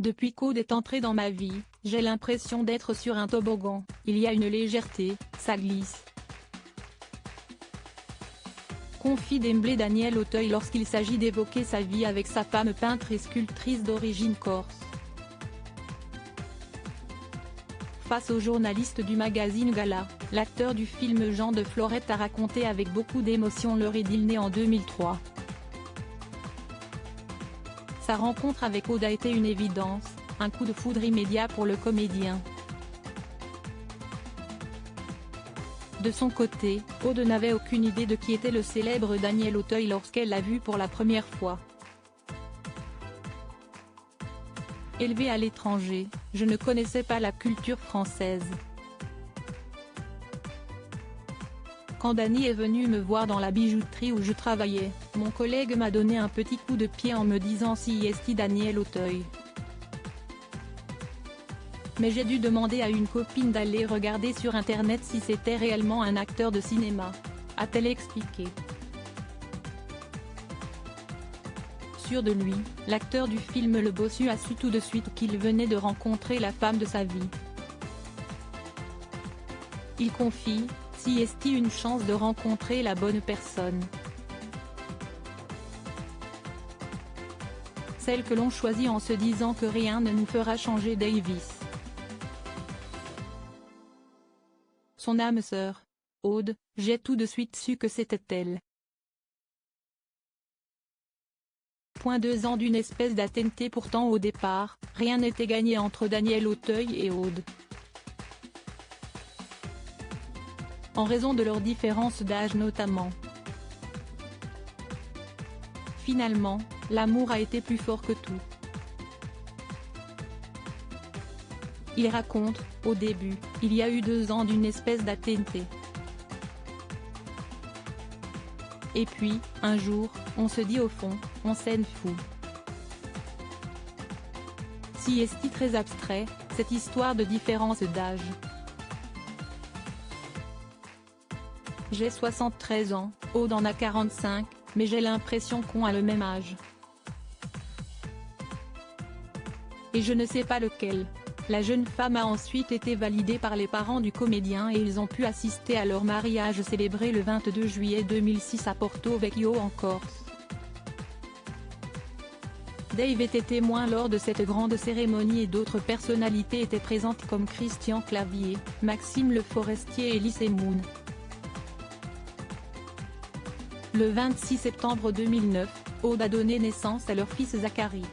Depuis qu'Aude est entrée dans ma vie, j'ai l'impression d'être sur un toboggan, il y a une légèreté, ça glisse. Confie d'emblée Daniel Auteuil lorsqu'il s'agit d'évoquer sa vie avec sa femme peintre et sculptrice d'origine corse. Face aux journalistes du magazine Gala, l'acteur du film Jean de Florette a raconté avec beaucoup d'émotion leur idylle née en 2003. Sa rencontre avec Aude a été une évidence, un coup de foudre immédiat pour le comédien. De son côté, Aude n'avait aucune idée de qui était le célèbre Daniel Auteuil lorsqu'elle l'a vu pour la première fois. Élevée à l'étranger, je ne connaissais pas la culture française. Quand Dany est venu me voir dans la bijouterie où je travaillais, mon collègue m'a donné un petit coup de pied en me disant si est Daniel Auteuil. Mais j'ai dû demander à une copine d'aller regarder sur internet si c'était réellement un acteur de cinéma, a-t-elle expliqué. Sûr de lui, l'acteur du film Le Bossu a su tout de suite qu'il venait de rencontrer la femme de sa vie. Il confie, si est une chance de rencontrer la bonne personne. Celle que l'on choisit en se disant que rien ne nous fera changer Davis. Son âme sœur, Aude, j'ai tout de suite su que c'était elle. 2 ans d'une espèce d'attenté pourtant au départ, rien n'était gagné entre Daniel Auteuil et Aude. En raison de leur différence d'âge notamment. Finalement, l'amour a été plus fort que tout. Il raconte, au début, il y a eu 2 ans d'une espèce d'attenté. Et puis, un jour, on se dit au fond, on s'en fout. Si est très abstrait, cette histoire de différence d'âge. J'ai 73 ans, Aude en a 45, mais j'ai l'impression qu'on a le même âge. Et je ne sais pas lequel. La jeune femme a ensuite été validée par les parents du comédien et ils ont pu assister à leur mariage célébré le 22 juillet 2006 à Porto Vecchio en Corse. Dave était témoin lors de cette grande cérémonie et d'autres personnalités étaient présentes comme Christian Clavier, Maxime Le Forestier et Lise Moon. Le 26 septembre 2009, Aude a donné naissance à leur fils Zachary.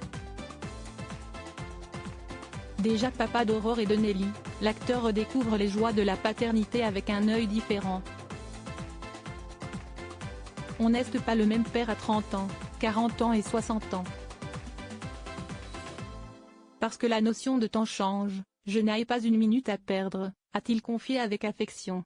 Déjà papa d'Aurore et de Nelly, l'acteur redécouvre les joies de la paternité avec un œil différent. On n'est pas le même père à 30 ans, 40 ans et 60 ans. Parce que la notion de temps change, je n'ai pas une minute à perdre, a-t-il confié avec affection.